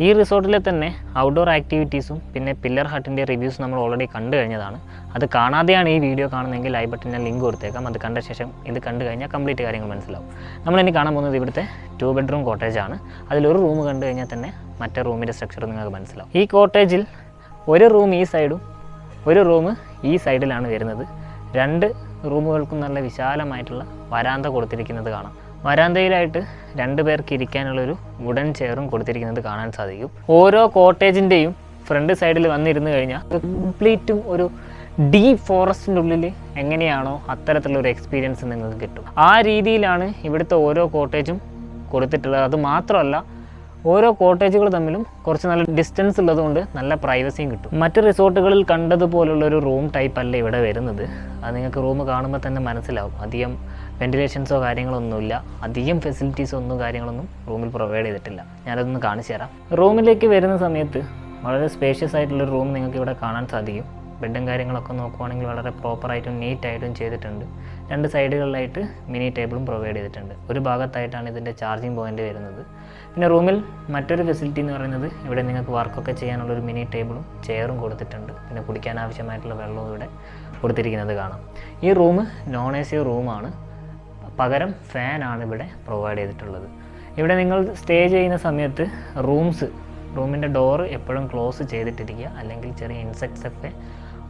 ഈ റിസോർട്ടിലെ തന്നെ ഔട്ട്ഡോർ ആക്ടിവിറ്റീസും പിന്നെ പില്ലർ ഹട്ടിൻ്റെ റിവ്യൂസ് നമ്മൾ ഓൾറെഡി കണ്ടു കഴിഞ്ഞതാണ്. അത് കാണാതെയാണ് ഈ വീഡിയോ കാണുന്നതെങ്കിൽ ഐ ബട്ടണിൽ ലിങ്ക് കൊടുത്തേക്കാം. അത് കണ്ട ശേഷം ഇത് കണ്ടു കഴിഞ്ഞാൽ കംപ്ലീറ്റ് കാര്യങ്ങൾ മനസ്സിലാവും. നമ്മളിനി കാണാൻ പോകുന്നത് ഇവിടുത്തെ 2 ബെഡ്റൂം കോട്ടേജാണ്. അതിലൊരു റൂം കണ്ടു കഴിഞ്ഞാൽ തന്നെ മറ്റേ റൂമിൻ്റെ സ്ട്രക്ചർ നിങ്ങൾക്ക് മനസ്സിലാവും. ഈ കോട്ടേജിൽ ഒരു റൂം ഈ സൈഡും ഒരു റൂം ഈ സൈഡിലാണ് വരുന്നത്. 2 റൂമുകൾക്കും നല്ല വിശാലമായിട്ടുള്ള വരാന്ത കൊടുത്തിരിക്കുന്നത് കാണാം. വരാന്തയിലായിട്ട് 2 പേർക്ക് ഇരിക്കാനുള്ളൊരു വുഡൻ ചെയറും കൊടുത്തിരിക്കുന്നത് കാണാൻ സാധിക്കും. ഓരോ കോട്ടേജിൻ്റെയും ഫ്രണ്ട് സൈഡിൽ വന്നിരുന്നു കഴിഞ്ഞാൽ കംപ്ലീറ്റും ഒരു ഡീപ്പ് ഫോറസ്റ്റിൻ്റെ ഉള്ളിൽ എങ്ങനെയാണോ അത്തരത്തിലുള്ളൊരു എക്സ്പീരിയൻസ് നിങ്ങൾക്ക് കിട്ടും. ആ രീതിയിലാണ് ഇവിടുത്തെ ഓരോ കോട്ടേജും കൊടുത്തിട്ടുള്ളത്. അത് മാത്രമല്ല, ഓരോ കോട്ടേജുകൾ തമ്മിലും കുറച്ച് നല്ല ഡിസ്റ്റൻസ് ഉള്ളതുകൊണ്ട് നല്ല പ്രൈവസിയും കിട്ടും. മറ്റ് റിസോർട്ടുകളിൽ കണ്ടതുപോലുള്ളൊരു റൂം ടൈപ്പ് അല്ല ഇവിടെ വരുന്നത്. അത് നിങ്ങൾക്ക് റൂം കാണുമ്പോൾ തന്നെ മനസ്സിലാവും. അധികം വെന്റിലേഷൻസോ കാര്യങ്ങളൊന്നുമില്ല, അധികം ഫെസിലിറ്റീസോ കാര്യങ്ങളൊന്നും റൂമിൽ പ്രൊവൈഡ് ചെയ്തിട്ടില്ല. ഞാനതൊന്ന് കാണിച്ചു തരാം. റൂമിലേക്ക് വരുന്ന സമയത്ത് വളരെ സ്പേഷ്യസ് ആയിട്ടുള്ളൊരു റൂം നിങ്ങൾക്ക് ഇവിടെ കാണാൻ സാധിക്കും. ബെഡും കാര്യങ്ങളൊക്കെ നോക്കുവാണെങ്കിൽ വളരെ പ്രോപ്പറായിട്ടും നീറ്റായിട്ടും ചെയ്തിട്ടുണ്ട്. 2 സൈഡുകളിലായിട്ട് മിനി ടേബിളും പ്രൊവൈഡ് ചെയ്തിട്ടുണ്ട്. ഒരു ഭാഗത്തായിട്ടാണ് ഇതിൻ്റെ ചാർജിങ് പോയിൻ്റ് വരുന്നത്. പിന്നെ റൂമിൽ മറ്റൊരു ഫെസിലിറ്റി എന്ന് പറയുന്നത് ഇവിടെ നിങ്ങൾക്ക് വർക്കൊക്കെ ചെയ്യാനുള്ളൊരു മിനി ടേബിളും ചെയറും കൊടുത്തിട്ടുണ്ട്. പിന്നെ കുടിക്കാൻ ആവശ്യമായിട്ടുള്ള വെള്ളവും ഇവിടെ കൊടുത്തിരിക്കുന്നത് കാണാം. ഈ റൂം നോൺ AC റൂമാണ്. പകരം ഫാനാണ് ഇവിടെ പ്രൊവൈഡ് ചെയ്തിട്ടുള്ളത്. ഇവിടെ നിങ്ങൾ സ്റ്റേ ചെയ്യുന്ന സമയത്ത് റൂമിൻ്റെ ഡോറ് എപ്പോഴും ക്ലോസ് ചെയ്തിട്ടിരിക്കുക, അല്ലെങ്കിൽ ചെറിയ ഇൻസെക്ട്സ് ഒക്കെ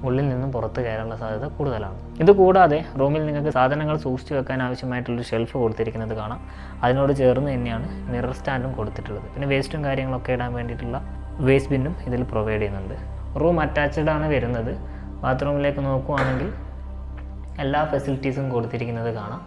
ഉള്ളിൽ നിന്നും പുറത്ത് കയറാനുള്ള സാധ്യത കൂടുതലാണ്. ഇതുകൂടാതെ റൂമിൽ നിങ്ങൾക്ക് സാധനങ്ങൾ സൂക്ഷിച്ച് വെക്കാൻ ആവശ്യമായിട്ടുള്ളൊരു ഷെൽഫ് കൊടുത്തിരിക്കുന്നത് കാണാം. അതിനോട് ചേർന്ന് തന്നെയാണ് മിറർ സ്റ്റാൻഡും കൊടുത്തിട്ടുള്ളത്. പിന്നെ വേസ്റ്റും കാര്യങ്ങളൊക്കെ ഇടാൻ വേണ്ടിയിട്ടുള്ള വേസ്റ്റ് ബിന്നും ഇതിൽ പ്രൊവൈഡ് ചെയ്യുന്നുണ്ട്. റൂം അറ്റാച്ച്ഡ് ആണ് വരുന്നത്. ബാത്റൂമിലേക്ക് നോക്കുകയാണെങ്കിൽ എല്ലാ ഫെസിലിറ്റീസും കൊടുത്തിരിക്കുന്നത് കാണാം.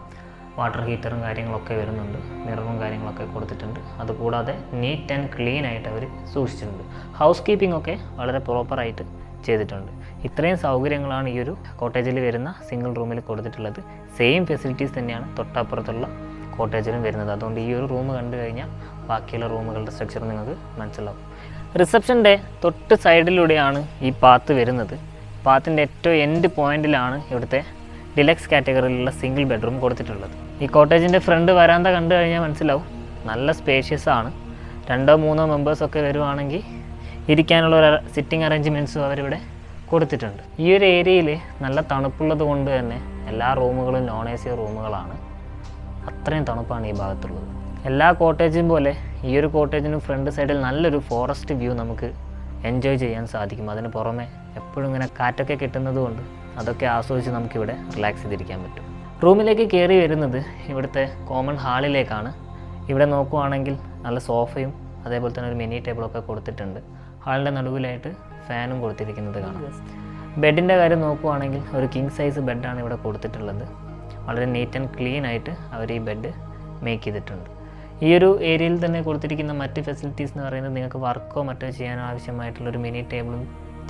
വാട്ടർ ഹീറ്ററും കാര്യങ്ങളൊക്കെ വരുന്നുണ്ട്. മിററും കാര്യങ്ങളൊക്കെ കൊടുത്തിട്ടുണ്ട്. അതുകൂടാതെ നീറ്റ് ആൻഡ് ക്ലീൻ ആയിട്ട് അവർ സൂക്ഷിച്ചിട്ടുണ്ട്. ഹൗസ് കീപ്പിംഗ് ഒക്കെ വളരെ പ്രോപ്പറായിട്ട് ചെയ്തിട്ടുണ്ട്. ഇത്രയും സൗകര്യങ്ങളാണ് ഈ ഒരു കോട്ടേജിൽ വരുന്ന സിംഗിൾ റൂമിൽ കൊടുത്തിട്ടുള്ളത്. സെയിം ഫെസിലിറ്റീസ് തന്നെയാണ് തൊട്ടപ്പുറത്തുള്ള കോട്ടേജിലും വരുന്നത്. അതുകൊണ്ട് ഈ ഒരു റൂം കണ്ടു കഴിഞ്ഞാൽ ബാക്കിയുള്ള റൂമുകളുടെ സ്ട്രക്ചർ നിങ്ങൾക്ക് മനസ്സിലാവും. റിസപ്ഷൻ്റെ തൊട്ട് സൈഡിലൂടെയാണ് ഈ പാത്ത് വരുന്നത്. പാത്തിൻ്റെ ഏറ്റവും എൻഡ് പോയിന്റിലാണ് ഇവിടുത്തെ ഡിലക്സ് കാറ്റഗറിയിലുള്ള സിംഗിൾ ബെഡ്റൂം കൊടുത്തിട്ടുള്ളത്. ഈ കോട്ടേജിൻ്റെ ഫ്രണ്ട് വരാന്ത കണ്ടു കഴിഞ്ഞാൽ മനസ്സിലാവും. നല്ല സ്പേഷ്യസ് ആണ്. 2-3 മെമ്പേഴ്സൊക്കെ വരുവാണെങ്കിൽ ഇരിക്കാനുള്ള ഒരു സിറ്റിംഗ് അറേഞ്ച്മെൻറ്റ്സും അവരിവിടെ കൊടുത്തിട്ടുണ്ട്. ഈ ഒരു ഏരിയയിൽ നല്ല തണുപ്പുള്ളത് കൊണ്ട് തന്നെ എല്ലാ റൂമുകളും നോൺ AC റൂമുകളാണ്. അത്രയും തണുപ്പാണ് ഈ ഭാഗത്തുള്ളത്. എല്ലാ കോട്ടേജും പോലെ ഈ ഒരു കോട്ടേജിനും ഫ്രണ്ട് സൈഡിൽ നല്ലൊരു ഫോറസ്റ്റ് വ്യൂ നമുക്ക് എൻജോയ് ചെയ്യാൻ സാധിക്കും. അതിന് പുറമെ എപ്പോഴും ഇങ്ങനെ കാറ്റൊക്കെ കിട്ടുന്നത് കൊണ്ട് അതൊക്കെ ആസ്വദിച്ച് നമുക്കിവിടെ റിലാക്സ് ചെയ്തിരിക്കാൻ പറ്റും. റൂമിലേക്ക് കയറി വരുന്നത് ഇവിടുത്തെ കോമൺ ഹാളിലേക്കാണ്. ഇവിടെ നോക്കുവാണെങ്കിൽ നല്ല സോഫയും അതേപോലെ തന്നെ ഒരു മിനി ടേബിളൊക്കെ കൊടുത്തിട്ടുണ്ട്. ഹാളിൻ്റെ നടുവിലായിട്ട് ഫാനും കൊടുത്തിരിക്കുന്നത് കാണാം. ബെഡിൻ്റെ കാര്യം നോക്കുവാണെങ്കിൽ ഒരു കിങ് സൈസ് ബെഡാണ് ഇവിടെ കൊടുത്തിട്ടുള്ളത്. വളരെ നീറ്റ് ആൻഡ് ക്ലീൻ ആയിട്ട് അവർ ഈ ബെഡ് മേക്ക് ചെയ്തിട്ടുണ്ട്. ഈ ഒരു ഏരിയയിൽ തന്നെ കൊടുത്തിരിക്കുന്ന മറ്റ് ഫെസിലിറ്റീസ് എന്ന് പറയുന്നത് നിങ്ങൾക്ക് വർക്കോ മറ്റോ ചെയ്യാൻ ആവശ്യമായിട്ടുള്ളൊരു മിനി ടേബിളും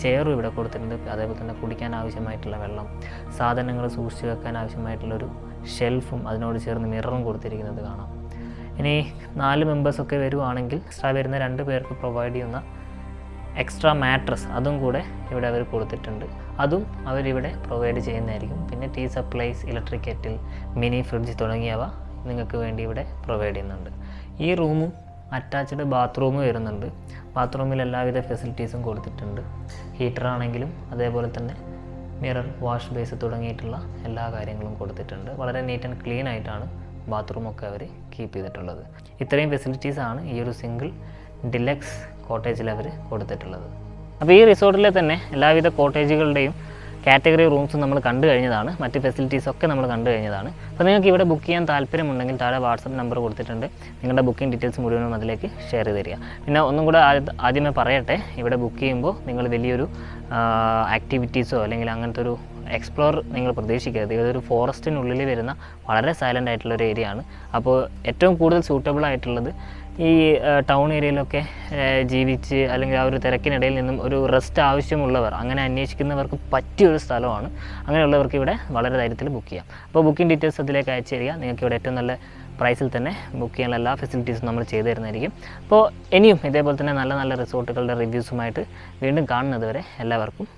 ചെയറും ഇവിടെ കൊടുത്തിട്ടുണ്ട്. അതേപോലെ തന്നെ കുടിക്കാൻ ആവശ്യമായിട്ടുള്ള വെള്ളം, സാധനങ്ങൾ സൂക്ഷിച്ച് വെക്കാൻ ആവശ്യമായിട്ടുള്ളൊരു ഷെൽഫും അതിനോട് ചേർന്ന് മിററും കൊടുത്തിരിക്കുന്നത് കാണാം. ഇനി 4 മെമ്പേഴ്സൊക്കെ വരുവാണെങ്കിൽ എക്സ്ട്രാ വരുന്ന 2 പേർക്ക് പ്രൊവൈഡ് ചെയ്യുന്ന എക്സ്ട്രാ മാട്രസ് അതും കൂടെ ഇവിടെ അവർ കൊടുത്തിട്ടുണ്ട്. അതും അവരിവിടെ പ്രൊവൈഡ് ചെയ്യുന്നതായിരിക്കും. പിന്നെ tea supplies, electric kettle, mini fridge തുടങ്ങിയവ നിങ്ങൾക്ക് വേണ്ടി ഇവിടെ പ്രൊവൈഡ് ചെയ്യുന്നുണ്ട്. ഈ റൂമും അറ്റാച്ച്ഡ് ബാത്റൂം വരുന്നുണ്ട്. ബാത്റൂമിൽ എല്ലാവിധ ഫെസിലിറ്റീസും കൊടുത്തിട്ടുണ്ട്. ഹീറ്ററാണെങ്കിലും അതേപോലെ തന്നെ മിറർ, വാഷ് ബേസ് തുടങ്ങിയിട്ടുള്ള എല്ലാ കാര്യങ്ങളും കൊടുത്തിട്ടുണ്ട്. വളരെ നീറ്റ് ആൻഡ് ക്ലീൻ ആയിട്ടാണ് ബാത്റൂമൊക്കെ അവർ കീപ്പ് ചെയ്തിട്ടുള്ളത്. ഇത്രയും ഫെസിലിറ്റീസാണ് ഈ ഒരു സിംഗിൾ ഡിലക്സ് കോട്ടേജിൽ അവർ കൊടുത്തിട്ടുള്ളത്. അപ്പോൾ ഈ റിസോർട്ടിലെ തന്നെ എല്ലാവിധ കോട്ടേജുകളുടെയും കാറ്റഗറി റൂംസും നമ്മൾ കണ്ടു കഴിഞ്ഞതാണ്. മറ്റ് ഫെസിലിറ്റീസൊക്കെ നമ്മൾ കണ്ടു കഴിഞ്ഞതാണ്. അപ്പോൾ നിങ്ങൾക്ക് ഇവിടെ ബുക്ക് ചെയ്യാൻ താല്പര്യമുണ്ടെങ്കിൽ താഴെ വാട്സപ്പ് നമ്പർ കൊടുത്തിട്ടുണ്ട്. നിങ്ങളുടെ ബുക്കിംഗ് ഡീറ്റെയിൽസ് മുഴുവനും അതിലേക്ക് ഷെയർ ചെയ്ത് തരിക. പിന്നെ ഒന്നും കൂടെ ആദ്യമേ പറയട്ടെ, ഇവിടെ ബുക്ക് ചെയ്യുമ്പോൾ നിങ്ങൾ വലിയൊരു ആക്ടിവിറ്റീസോ അല്ലെങ്കിൽ അങ്ങനത്തെ ഒരു എക്സ്പ്ലോർ നിങ്ങൾ പ്രതീക്ഷിക്കരുത്. ഇതൊരു ഫോറസ്റ്റിനുള്ളിൽ വരുന്ന വളരെ സൈലൻ്റ് ആയിട്ടുള്ളൊരു ഏരിയ ആണ്. അപ്പോൾ ഏറ്റവും കൂടുതൽ സൂട്ടബിൾ ആയിട്ടുള്ളത് ഈ ടൗൺ ഏരിയയിലൊക്കെ ജീവിച്ച് അല്ലെങ്കിൽ ആ ഒരു തിരക്കിനിടയിൽ നിന്നും ഒരു റെസ്റ്റ് ആവശ്യമുള്ളവർ, അങ്ങനെ അന്വേഷിക്കുന്നവർക്ക് പറ്റിയൊരു സ്ഥലമാണ്. അങ്ങനെയുള്ളവർക്ക് ഇവിടെ വളരെ ധൈര്യത്തിൽ ബുക്ക് ചെയ്യാം. അപ്പോൾ ബുക്കിംഗ് ഡീറ്റെയിൽസ് അതിലേക്ക് അയച്ചു തരിക. നിങ്ങൾക്ക് ഇവിടെ ഏറ്റവും നല്ല പ്രൈസിൽ തന്നെ ബുക്ക് ചെയ്യാനുള്ള എല്ലാ ഫെസിലിറ്റീസും നമ്മൾ ചെയ്തു തരുന്നതായിരിക്കും. അപ്പോൾ ഇനിയും ഇതേപോലെ തന്നെ നല്ല നല്ല റിസോർട്ടുകളുടെ റിവ്യൂസുമായിട്ട് വീണ്ടും കാണുന്നത് വരെ എല്ലാവർക്കും